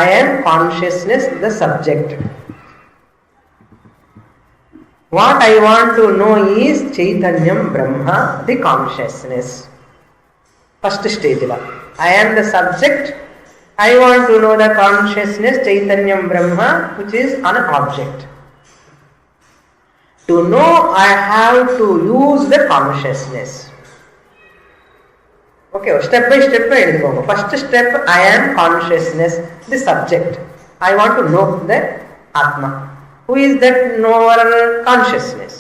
Speaker 2: I am consciousness, the subject. What I want to know is Chaitanyam Brahma, the consciousness. First stage. I am the subject. I want to know the consciousness, Chaitanyam Brahma, which is an object. To know, I have to use the consciousness. Okay, step by step. First step, I am consciousness, the subject. I want to know the Atma. Who is that knower? Consciousness.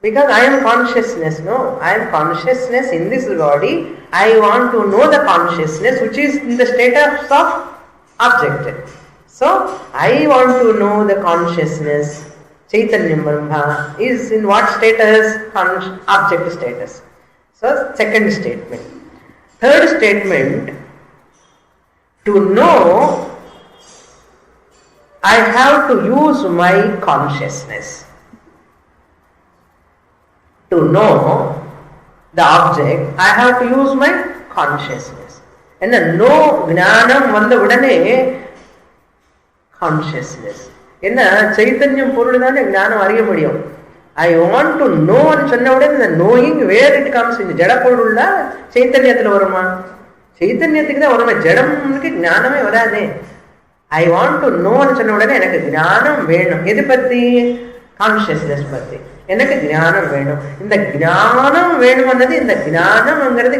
Speaker 2: Because I am consciousness, no. I am consciousness in this body. I want to know the consciousness which is in the status of object. So, I want to know the consciousness. Chaitanya Brahma is in what status? Object status. So, second statement. Third statement, to know, I have to use my consciousness. To know the object, I have to use my consciousness. And the no gnanam vanda udane consciousness. என்ன சைத்தன்யம் பொருள் தானே ஞானம் அறிய முடியும். I want to know ன்னு சொன்ன உடனே இந்த knowing where it comes in. ஜட பொருள்ல சைத்தன்யத்துல வருமா? சைத்தன்யத்துக்கு தான் வருமா, ஜடம்னுக்கு ஞானமே வராதே. I want to know ன்னு சொன்ன உடனே எனக்கு ஞானம் வேணும். எது பத்தி? கான்சியஸ்னஸ் பத்தி எனக்கு ஞானம் வேணும். இந்த ஞானம் வேணும்ன்றது, இந்த ஞானம்ங்கிறது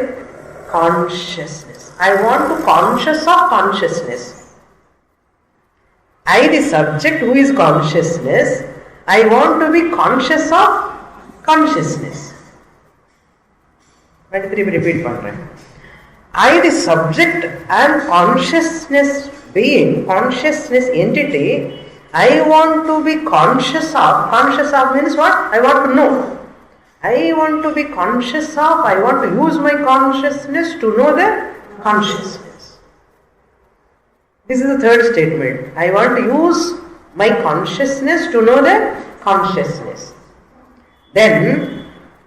Speaker 2: consciousness. I want to conscious of consciousness. I the subject who is consciousness, I want to be conscious of consciousness. 23 repeat பண்றேன். I the subject and consciousness being, consciousness entity, I want to be conscious of. Conscious of means what? I want to know. I want to be conscious of, I want to use my consciousness to know the consciousness. This is the third statement. I want to use my consciousness to know the consciousness. Then,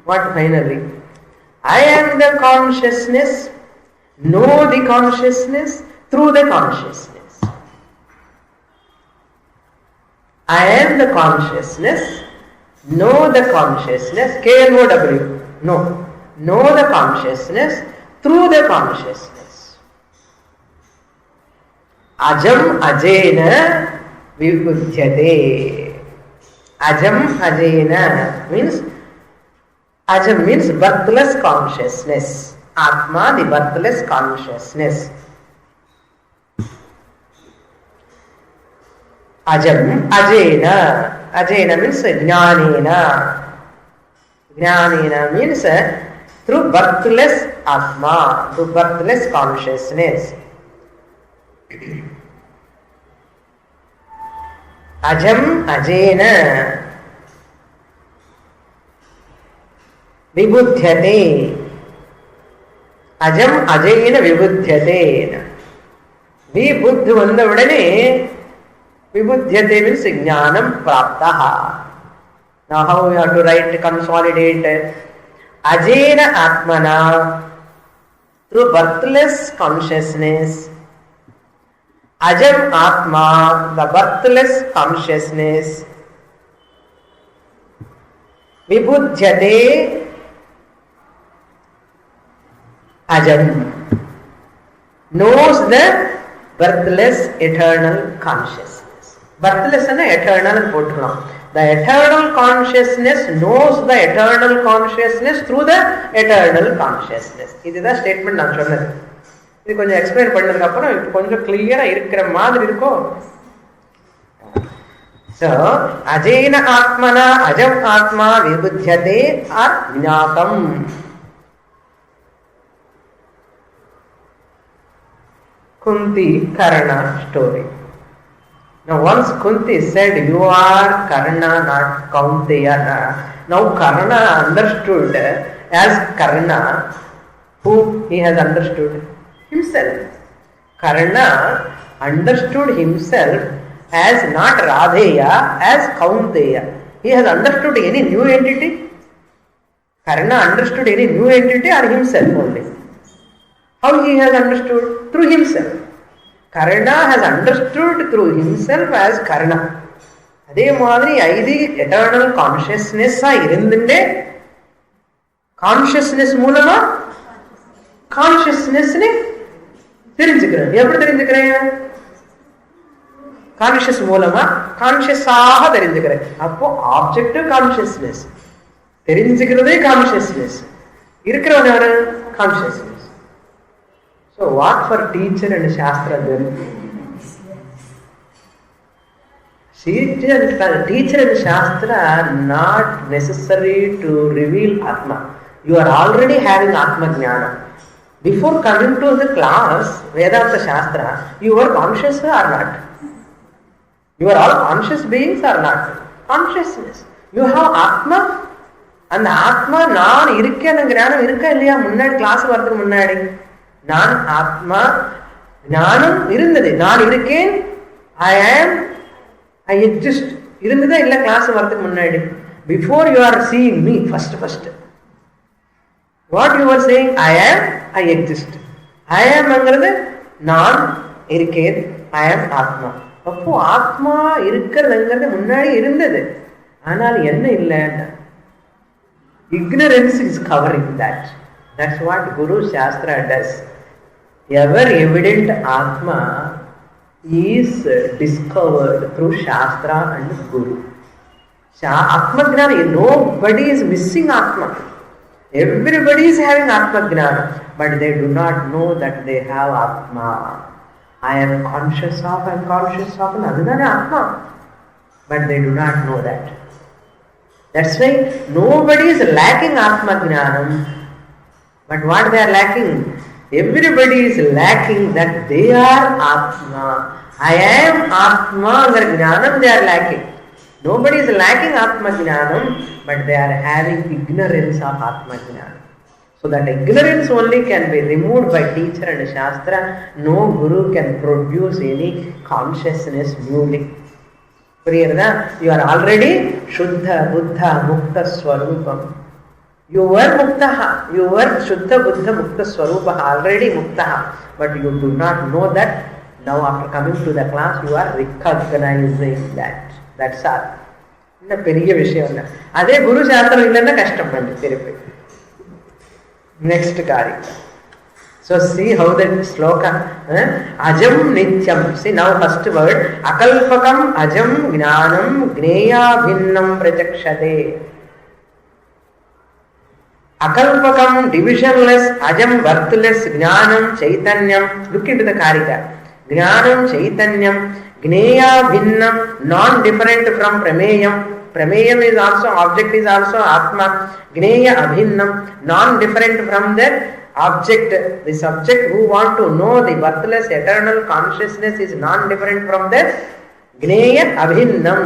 Speaker 2: what finally? I am the consciousness, know the consciousness through the consciousness. I am the consciousness, know the consciousness, K-N-O-W, know the consciousness through the consciousness. Ajam ajena vibudhyate. Ajam ajena means, ajam means birthless consciousness. Atma, the birthless consciousness. Ajam ajena. Ajena means jnanena. Jnanena means through birthless Atma, through birthless consciousness. Ajam ajena vibudhyate. Ajam ajena vibudhyate. Vibudh vanda udane vibudhyate means jnanam praptaha. Now how we have to write, consolidate? Ajena Atmana, through birthless consciousness. Ajam Atma, the birthless consciousness. Vibhujyate Ajam, knows the birthless eternal consciousness. Birthless and eternal potram. The eternal consciousness knows the eternal consciousness through the eternal consciousness. This is the statement நான் சொன்னது. இது கொஞ்சம் explain பண்ணதுக்கு அப்புறம் கொஞ்சம் கிளியரா இருக்கிற மாதிரி இருக்கும். So, ajena atmana ajam atma vibhujyate or vinatam. Kunti Karna story. Now once Kunti said, you are Karna, not Kaunteya. Now Karna understood as Karna, who he has understood? Himself. Karna understood himself as not Radheya, as Kaunteya. He has understood any new entity? Karna understood any new entity or himself only? How he has understood? Through himself. Karna has understood through himself as Karna. அதே மாதிரி ஐதி eternal கான்ஷியஸ்னஸா இருந்துட்டே consciousness மூலமா consciousness தெரிஞ்சுக்கிறேன். எப்படி தெரிஞ்சுக்கிறேன்? Conscious மூலமா கான்ஷியஸாக தெரிஞ்சுக்கிறேன். அப்போ ஆப்ஜெக்டிவ் கான்ஷியஸ்னஸ், தெரிஞ்சுக்கிறதே கான்ஷியஸ்னஸ், இருக்கிறவன் யாரு? Consciousness. So what for teacher and Shastra then? Teacher and Shastra are not necessary to reveal Atma. You are already having Atma Jnana. Before coming to the class, Vedanta Shastra, you were conscious or not? You are all conscious beings or not? Consciousness. You have Atma. And Atma நான் இருக்கேன் ஞானம் இருக்கா இல்லையா? முன்னாடி class வரதுக்கு முன்னாடி நான் ஆத்மா ஞானம் இருந்தது. நான் இருக்கேன், ஐ ஆம், ஐ எக்ஸிஸ்ட் இருந்ததா இல்ல கிளாஸ் வரதுக்கு முன்னாடி? Before you are seeing me, first what you are saying? I am, I exist. ஐ ஆம்ங்கிறது நான் இருக்கேன், ஐ ஆம் ஆத்மா. அப்போ ஆத்மா இருக்கிறதுங்கிறது முன்னாடி இருந்தது, ஆனால் என்ன இல்லை? Ignorance is covering that. That's what Guru Shastra does. Ever evident Atma is discovered through Shastra and Guru. Atma Gnana, nobody is missing Atma. Everybody is having Atma Gnana, but they do not know that they have Atma. I am conscious of, I am conscious of, and adhana Atma. But they do not know that. That's why nobody is lacking Atma Gnanam. But what they are lacking? Everybody is lacking that they are Atma. I am Atma and Gnanam they are lacking. Nobody is lacking Atma Gnanam, but they are having ignorance of Atma Gnanam. So that ignorance only can be removed by teacher and Shastra. No Guru can produce any consciousness newly. You are already Shuddha, Buddha, Mukta Swarupam. You were Muktaha, you were Shuddha, Buddha, Mukta Swarupa, already Muktaha. But you do not know that. Now after coming to the class, you are recognizing that. That's all. என்ன பெரிய விஷயம் இல்லை. அதே குரு சாஸ்திரம் இல்லைன்னா கஷ்டம் பண்ணு திருப்பி. Next Karika. So see how that sloka, ajam nityam. See now first word, akalpakam ajam gnanam gneya bhinnam prajakshate. Akalpakam divisionless, ajam birthless, gnanam chaitanyam. Look into the Karika. Gnanam chaitanyam, gneya bhinnam, non-different from prameyam. Prameyam is also, object is also Atma. Gneya abhinnam, non-different from the object. The subject who want to know the birthless eternal consciousness is non-different from the Gneya abhinnam,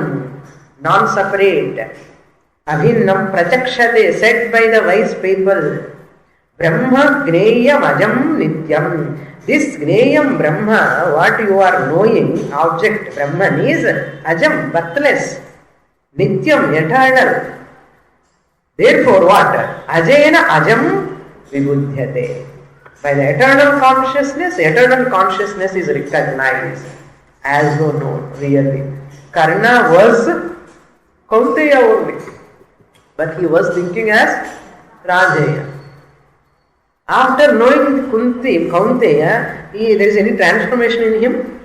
Speaker 2: non-separate. Abhinnam prajakshate, said by the wise people. Brahma Gneyam ajam nityam. This Gneyam Brahma, what you are knowing, object Brahman is ajam, birthless, nityam, eternal. Therefore what? Ajena ajam vibudhyate. By the eternal consciousness is recognized as though known, really. Karna was Kaunteya only, but he was thinking as Rajeya. After knowing Kaunteya, there is any transformation in him?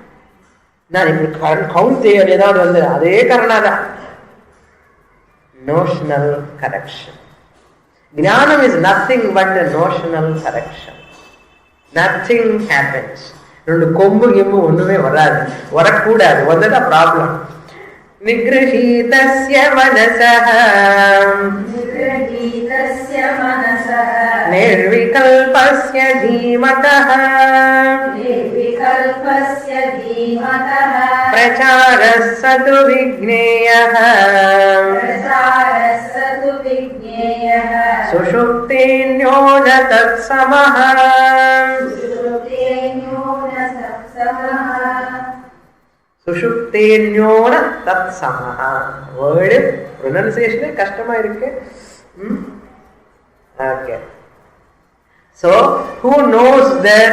Speaker 2: Kaunteya edavadu vandha adhe Karna. Notional correction. Jnanam is nothing but a notional correction. Nothing happens. Rendu kombu gimbu onnume varadu. Varakudadu. What is the problem? Nigrahitasya manasah nirvikalpasya dhimatah pracharasatu vigneyah sushuptinyo na tatsamah. Sushuptenyona tatsamaha. Word pronunciation கஷ்டமா இருக்கு. Okay. So who knows that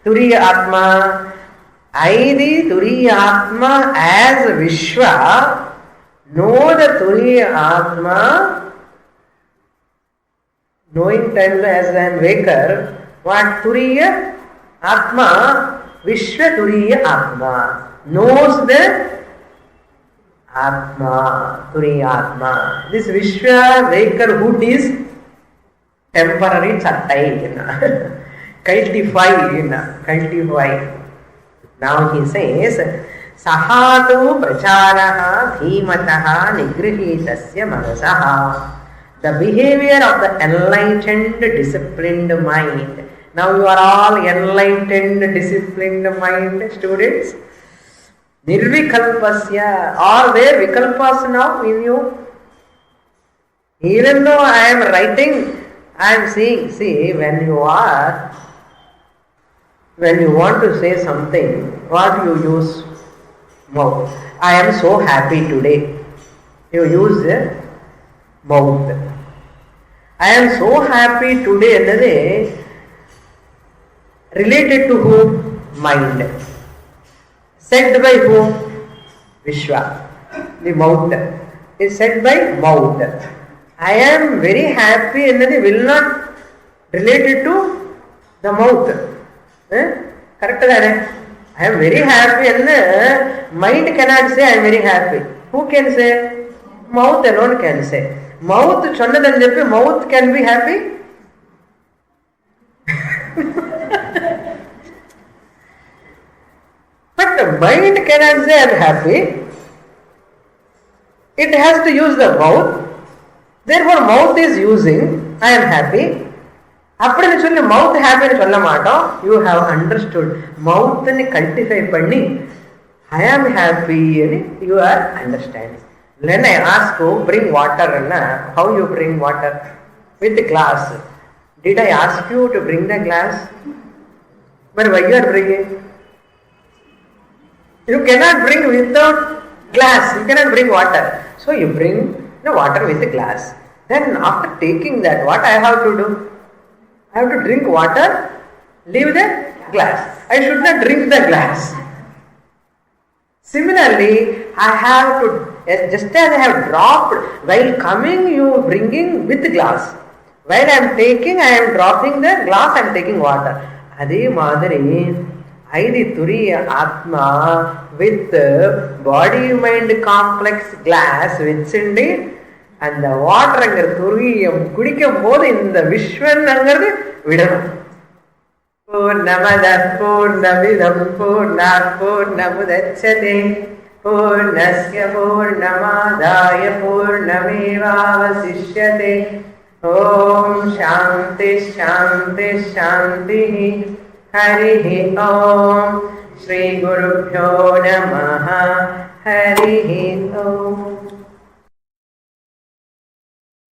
Speaker 2: Turiya Atma? Aidi Turiya Atma as Vishwa. Know the Turiya Atma. Knowing times as an waker. What Turiya Atma? Vishwa Turiya Atma. Knows the Atma, Turiya Atma. This Vishwa Vakerhood is temporary chattai, cultify. Now he says, Sahatu pracharaha dhimataha nigrahitasya manasaha. The behavior of the enlightened, disciplined mind. Now you are all enlightened, disciplined mind students. Nirvikalpasya. Are there vikalpas now in you? Even though I am writing, I am seeing. See, when you want to say something, what you use? Mouth. I am so happy today. You use the mouth. I am so happy today. Related to whom? Mind. Said by whom? Vishwa. The mouth. Is said by mouth. I am very happy ennathu will not related to the mouth. Correct thane? I am very happy ennu mind cannot say I am very happy. Who can say? Mouth alone can say. Mouth chonnadani cheppi mouth can be happy? But the mind cannot say I am happy. It has to use the mouth. Therefore mouth is using I am happy. Appadinu solli mouth happy nu solla maatom. You have understood. Mouth ni cultivate panni I am happy ani you are understanding. When I ask you bring water anna, how you bring water? With the glass. Did I ask you to bring the glass? But why you are bringing? You cannot bring without glass. You cannot bring water. So you bring the water with the glass. Then after taking that, what I have to do? I have to drink water, leave the glass. I should not drink the glass. Similarly, I have to, just as I have dropped, while coming you bringing with the glass. While I am taking, I am dropping the glass, I am taking water. Adhe madari, Aidi Turiya Atma with body-mind complex glass vechindi and the water angar Turiyam kudikkum bodhu indha Vishwan angaradu vidanum. Purnamada Purnamidam Purnat Purnamudachyate Purnasya Purnamadaya Purnamevavasishyate. Om Shanti Shanti Shanti. Harihi Om Shri Gurubhyo Namaha.